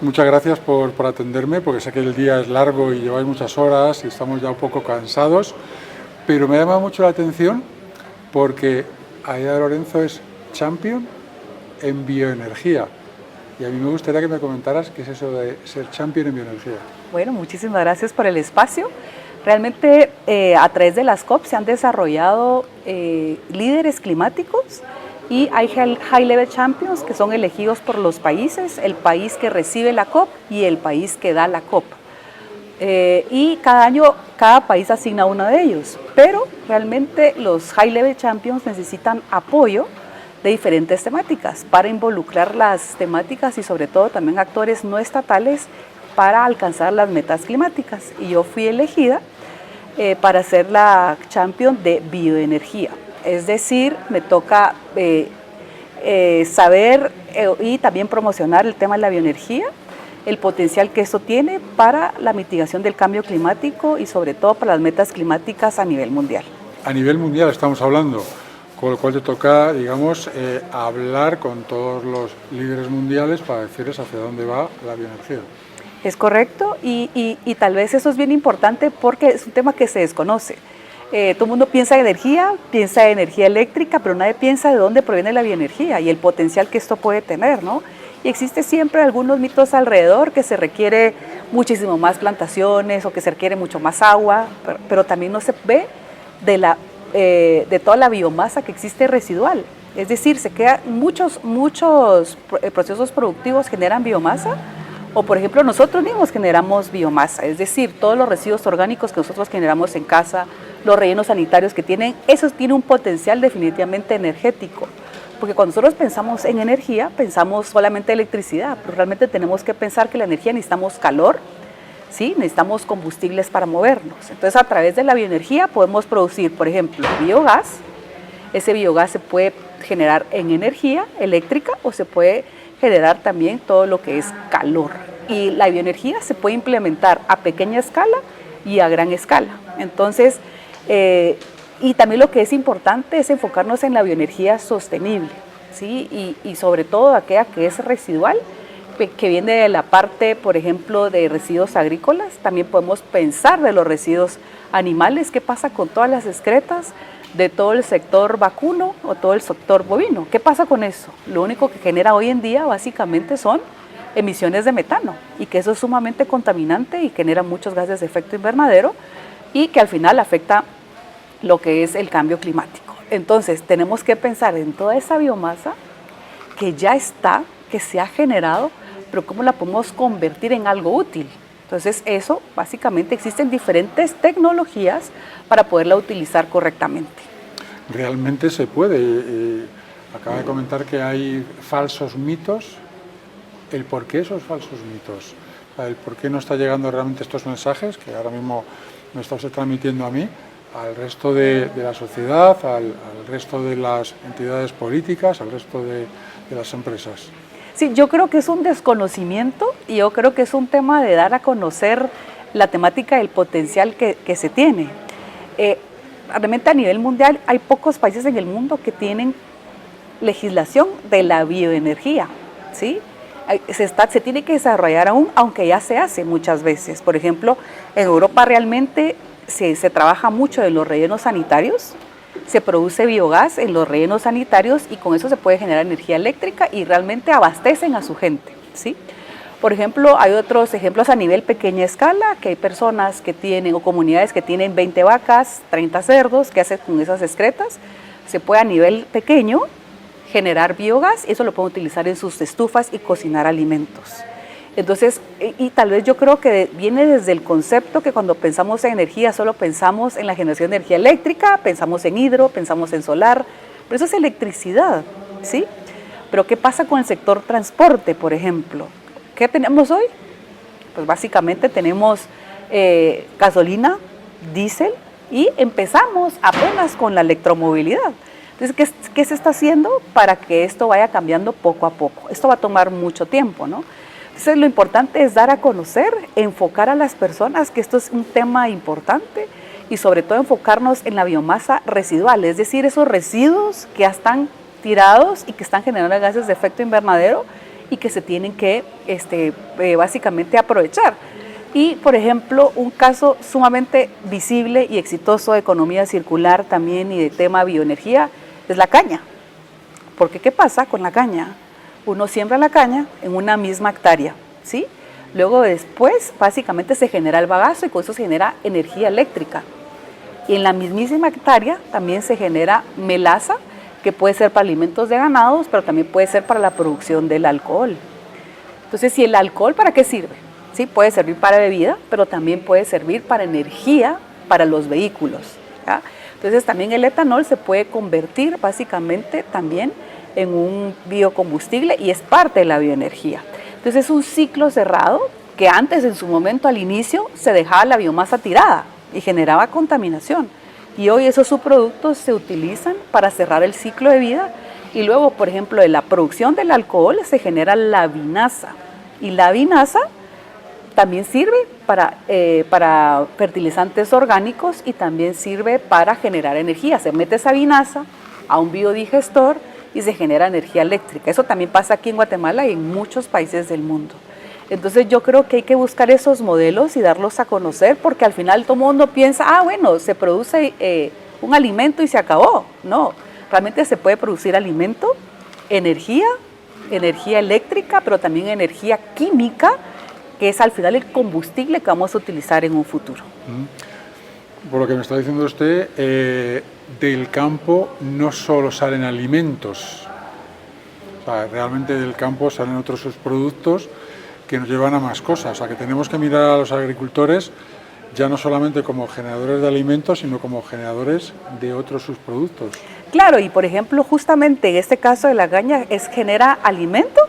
muchas gracias por atenderme, porque sé que el día es largo y lleváis muchas horas y estamos ya un poco cansados, pero me llama mucho la atención porque Aida Lorenzo es champion en bioenergía. Y a mí me gustaría que me comentaras qué es eso de ser champion en bioenergía. Bueno, muchísimas gracias por el espacio. Realmente a través de las COP se han desarrollado líderes climáticos y hay High Level Champions que son elegidos por los países, el país que recibe la COP y el país que da la COP. Y cada año cada país asigna uno de ellos, pero realmente los High Level Champions necesitan apoyo de diferentes temáticas para involucrar las temáticas y sobre todo también actores no estatales para alcanzar las metas climáticas. Y yo fui elegida para ser la champion de bioenergía. Es decir, me toca saber y también promocionar el tema de la bioenergía, el potencial que eso tiene para la mitigación del cambio climático y sobre todo para las metas climáticas a nivel mundial. A nivel mundial estamos hablando, con lo cual te toca, digamos, hablar con todos los líderes mundiales para decirles hacia dónde va la bioenergía. Es correcto y tal vez eso es bien importante porque es un tema que se desconoce. Todo el mundo piensa en energía eléctrica, pero nadie piensa de dónde proviene la bioenergía y el potencial que esto puede tener, ¿no? Y existe siempre algunos mitos alrededor que se requiere muchísimo más plantaciones o que se requiere mucho más agua, pero también no se ve de toda la biomasa que existe residual. Es decir, se quedan muchos procesos productivos generan biomasa, o por ejemplo nosotros mismos generamos biomasa, es decir, todos los residuos orgánicos que nosotros generamos en casa, los rellenos sanitarios que tienen, eso tiene un potencial definitivamente energético. Porque cuando nosotros pensamos en energía, pensamos solamente electricidad, pero realmente tenemos que pensar que la energía necesitamos calor, ¿sí? Necesitamos combustibles para movernos. Entonces, a través de la bioenergía podemos producir, por ejemplo, biogás. Ese biogás se puede generar en energía eléctrica o se puede generar también todo lo que es calor. Y la bioenergía se puede implementar a pequeña escala y a gran escala. Entonces, y también lo que es importante es enfocarnos en la bioenergía sostenible, ¿sí? Y sobre todo aquella que es residual, que viene de la parte, por ejemplo, de residuos agrícolas. También podemos pensar de los residuos animales, qué pasa con todas las excretas de todo el sector vacuno o todo el sector bovino. ¿Qué pasa con eso? Lo único que genera hoy en día básicamente son emisiones de metano y que eso es sumamente contaminante y genera muchos gases de efecto invernadero y que al final afecta lo que es el cambio climático. Entonces tenemos que pensar en toda esa biomasa que ya está, que se ha generado, pero cómo la podemos convertir en algo útil. Entonces eso, básicamente existen diferentes tecnologías para poderla utilizar correctamente. Realmente se puede. Acaba de comentar que hay falsos mitos. ¿El por qué esos falsos mitos? ¿El por qué no está llegando realmente estos mensajes que ahora mismo me está usted transmitiendo a mí, al resto de la sociedad, al resto de las entidades políticas, al resto de las empresas? Sí, yo creo que es un desconocimiento y yo creo que es un tema de dar a conocer la temática del potencial que se tiene. Realmente a nivel mundial hay pocos países en el mundo que tienen legislación de la bioenergía, ¿sí? Se tiene que desarrollar aún, aunque ya se hace muchas veces. Por ejemplo, en Europa realmente se trabaja mucho en los rellenos sanitarios, se produce biogás en los rellenos sanitarios y con eso se puede generar energía eléctrica y realmente abastecen a su gente, ¿sí? Por ejemplo, hay otros ejemplos a nivel pequeña escala, que hay personas que tienen o comunidades que tienen 20 vacas, 30 cerdos, que hacen con esas excretas. Se puede a nivel pequeño generar biogás y eso lo pueden utilizar en sus estufas y cocinar alimentos. Entonces, y tal vez yo creo que viene desde el concepto que cuando pensamos en energía solo pensamos en la generación de energía eléctrica, pensamos en hidro, pensamos en solar, pero eso es electricidad, ¿sí? Pero ¿qué pasa con el sector transporte, por ejemplo? ¿Qué tenemos hoy? Pues básicamente tenemos gasolina, diésel y empezamos apenas con la electromovilidad. Entonces, ¿qué se está haciendo para que esto vaya cambiando poco a poco? Esto va a tomar mucho tiempo, ¿no? Entonces, lo importante es dar a conocer, enfocar a las personas que esto es un tema importante y sobre todo enfocarnos en la biomasa residual, es decir, esos residuos que ya están tirados y que están generando gases de efecto invernadero y que se tienen que básicamente aprovechar. Y, por ejemplo, un caso sumamente visible y exitoso de economía circular también y de tema bioenergía es la caña. Porque, ¿qué pasa con la caña? Uno siembra la caña en una misma hectárea, ¿sí? Luego después, básicamente, se genera el bagazo y con eso se genera energía eléctrica. Y en la mismísima hectárea también se genera melaza, que puede ser para alimentos de ganados, pero también puede ser para la producción del alcohol. Entonces, ¿y el alcohol para qué sirve? Sí, puede servir para bebida, pero también puede servir para energía para los vehículos, ¿ya? Entonces, también el etanol se puede convertir básicamente también en un biocombustible y es parte de la bioenergía. Entonces, es un ciclo cerrado que antes, en su momento, al inicio, se dejaba la biomasa tirada y generaba contaminación. Y hoy esos subproductos se utilizan para cerrar el ciclo de vida y luego, por ejemplo, de la producción del alcohol se genera la vinaza. Y la vinaza también sirve para fertilizantes orgánicos y también sirve para generar energía. Se mete esa vinaza a un biodigestor y se genera energía eléctrica. Eso también pasa aquí en Guatemala y en muchos países del mundo. Entonces yo creo que hay que buscar esos modelos y darlos a conocer porque al final todo el mundo piensa, bueno, se produce un alimento y se acabó. No, realmente se puede producir alimento, energía eléctrica, pero también energía química, que es al final el combustible que vamos a utilizar en un futuro. Por lo que me está diciendo usted, del campo no solo salen alimentos, o sea, realmente del campo salen otros subproductos que nos llevan a más cosas, o sea, que tenemos que mirar a los agricultores ya no solamente como generadores de alimentos, sino como generadores de otros subproductos. Claro, y por ejemplo, justamente en este caso de la caña genera alimento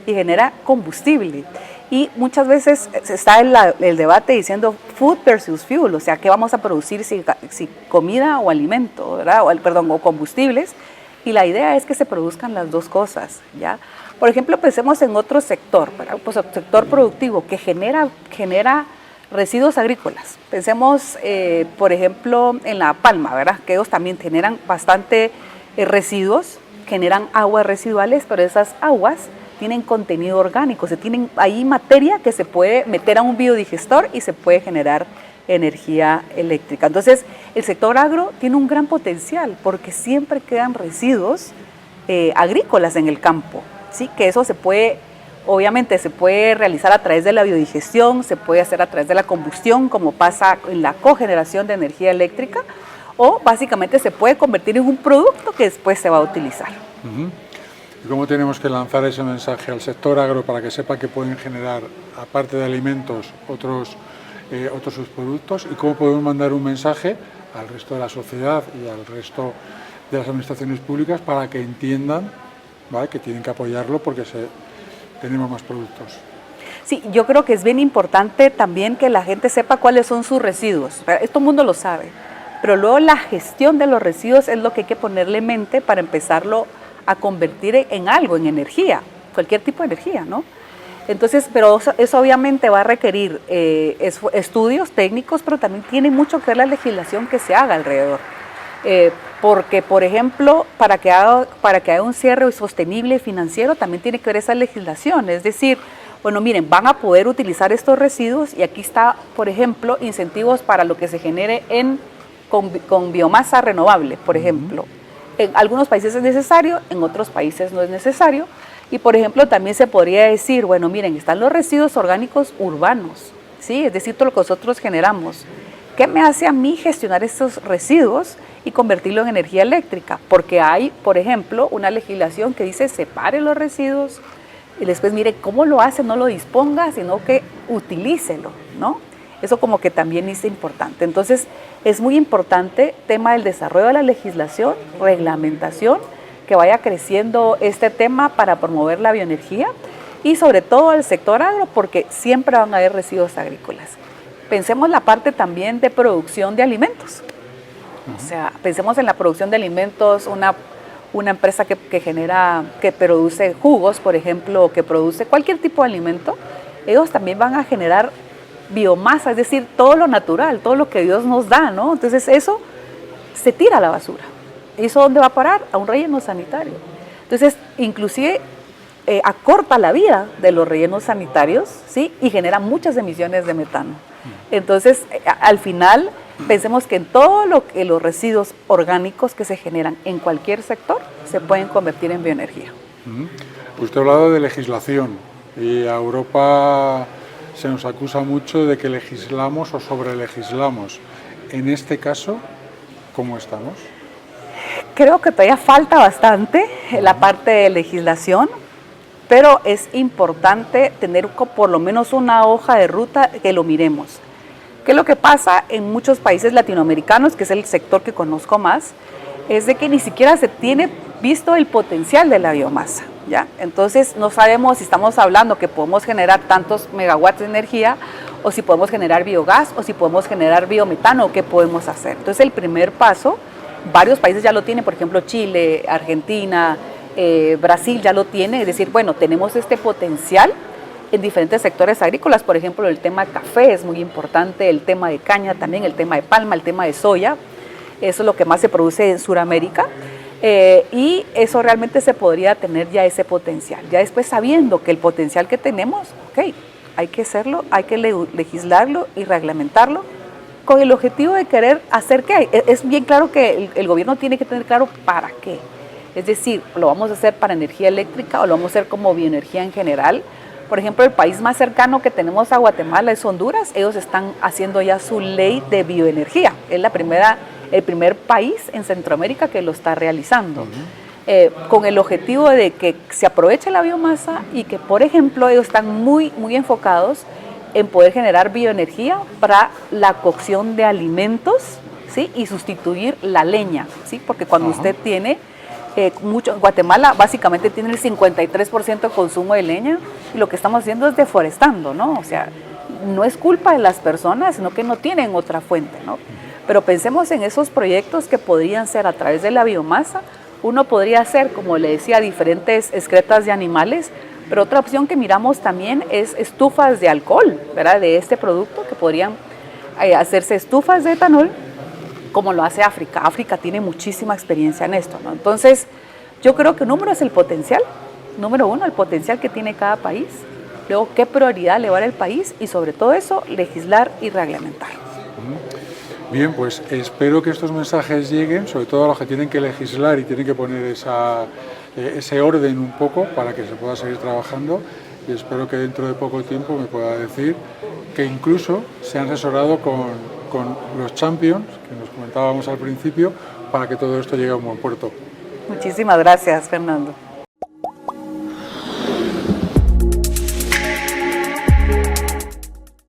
y genera combustible. Y muchas veces está el debate diciendo food versus fuel, o sea, ¿qué vamos a producir si comida o alimento, ¿verdad? O combustibles? Y la idea es que se produzcan las dos cosas, ¿ya? Por ejemplo, pensemos en otro sector, ¿verdad? Pues el sector productivo que genera residuos agrícolas. Pensemos, por ejemplo, en la palma, ¿verdad? Que ellos también generan bastante residuos, generan aguas residuales, pero esas aguas tienen contenido orgánico, tienen ahí materia que se puede meter a un biodigestor y se puede generar energía eléctrica. Entonces, el sector agro tiene un gran potencial porque siempre quedan residuos agrícolas en el campo, ¿sí? Que eso obviamente se puede realizar a través de la biodigestión, se puede hacer a través de la combustión, como pasa en la cogeneración de energía eléctrica, o básicamente se puede convertir en un producto que después se va a utilizar. ¿Y cómo tenemos que lanzar ese mensaje al sector agro para que sepa que pueden generar, aparte de alimentos, otros subproductos? ¿Y cómo podemos mandar un mensaje al resto de la sociedad y al resto de las administraciones públicas para que entiendan, ¿vale?, que tienen que apoyarlo porque tenemos más productos? Sí, yo creo que es bien importante también que la gente sepa cuáles son sus residuos. Todo el mundo lo sabe, pero luego la gestión de los residuos es lo que hay que ponerle mente para empezarlo a convertir en algo, en energía, cualquier tipo de energía, ¿no? Entonces, pero eso obviamente va a requerir estudios técnicos, pero también tiene mucho que ver la legislación que se haga alrededor. Porque, por ejemplo, para que haya un cierre sostenible y financiero, también tiene que ver esa legislación. Es decir, bueno, miren, van a poder utilizar estos residuos y aquí está, por ejemplo, incentivos para lo que se genere con biomasa renovable, por ejemplo. En algunos países es necesario, en otros países no es necesario. Y, por ejemplo, también se podría decir, bueno, miren, están los residuos orgánicos urbanos, ¿sí? Es decir, todo lo que nosotros generamos. ¿Qué me hace a mí gestionar estos residuos y convertirlo en energía eléctrica? Porque hay, por ejemplo, una legislación que dice separe los residuos y después mire cómo lo hace, no lo disponga, sino que utilícelo, ¿no? Eso como que también es importante. Entonces, es muy importante tema del desarrollo de la legislación, reglamentación, que vaya creciendo este tema para promover la bioenergía y sobre todo el sector agro, porque siempre van a haber residuos agrícolas. Pensemos la parte también de producción de alimentos. O sea, pensemos en la producción de alimentos, una empresa que produce jugos, por ejemplo, que produce cualquier tipo de alimento, ellos también van a generar biomasa, es decir, todo lo natural, todo lo que Dios nos da, ¿no? Entonces eso se tira a la basura. ¿Y eso dónde va a parar? A un relleno sanitario. Entonces, inclusive acorta la vida de los rellenos sanitarios, ¿sí? Y genera muchas emisiones de metano. Entonces, al final, pensemos que en todo lo que los residuos orgánicos que se generan en cualquier sector se pueden convertir en bioenergía. Usted ha hablado de legislación y a Europa se nos acusa mucho de que legislamos o sobrelegislamos. En este caso, ¿cómo estamos? Creo que todavía falta bastante en la parte de legislación, pero es importante tener por lo menos una hoja de ruta que lo miremos. ¿Qué es lo que pasa en muchos países latinoamericanos, que es el sector que conozco más? Es de que ni siquiera se tiene visto el potencial de la biomasa, ¿ya? Entonces no sabemos si estamos hablando que podemos generar tantos megawatts de energía, o si podemos generar biogás, o si podemos generar biometano, o qué podemos hacer. Entonces el primer paso, varios países ya lo tienen, por ejemplo Chile, Argentina, Brasil ya lo tiene, es decir, bueno, tenemos este potencial en diferentes sectores agrícolas, por ejemplo el tema de café es muy importante, el tema de caña también, el tema de palma, el tema de soya, eso es lo que más se produce en Sudamérica, y eso realmente se podría tener ya ese potencial. Ya después, sabiendo que el potencial que tenemos, ok, hay que hacerlo, hay que legislarlo y reglamentarlo con el objetivo de querer hacer qué. Es bien claro que el gobierno tiene que tener claro para qué. Es decir, lo vamos a hacer para energía eléctrica o lo vamos a hacer como bioenergía en general. Por ejemplo, el país más cercano que tenemos a Guatemala es Honduras. Ellos están haciendo ya su ley de bioenergía. Es el primer país en Centroamérica que lo está realizando. Con el objetivo de que se aproveche la biomasa y que, por ejemplo, ellos están muy enfocados en poder generar bioenergía para la cocción de alimentos, ¿sí? Y sustituir la leña, ¿sí? Porque cuando usted tiene Guatemala básicamente tiene el 53% de consumo de leña y lo que estamos haciendo es deforestando, ¿no? O sea, no es culpa de las personas, sino que no tienen otra fuente, ¿no? Pero pensemos en esos proyectos que podrían ser a través de la biomasa. Uno podría hacer, como le decía, diferentes excretas de animales, pero otra opción que miramos también es estufas de alcohol, ¿verdad? De este producto, que podrían hacerse estufas de etanol, como lo hace África. África tiene muchísima experiencia en esto, ¿no? Entonces, yo creo que número es el potencial, número uno, el potencial que tiene cada país, luego qué prioridad le va a dar el país y sobre todo eso, legislar y reglamentar. Bien, pues espero que estos mensajes lleguen, sobre todo a los que tienen que legislar y tienen que poner ese orden un poco para que se pueda seguir trabajando, y espero que dentro de poco tiempo me pueda decir que incluso se han asesorado con los champions, que nos comentábamos al principio, para que todo esto llegue a un buen puerto. Muchísimas gracias, Fernando.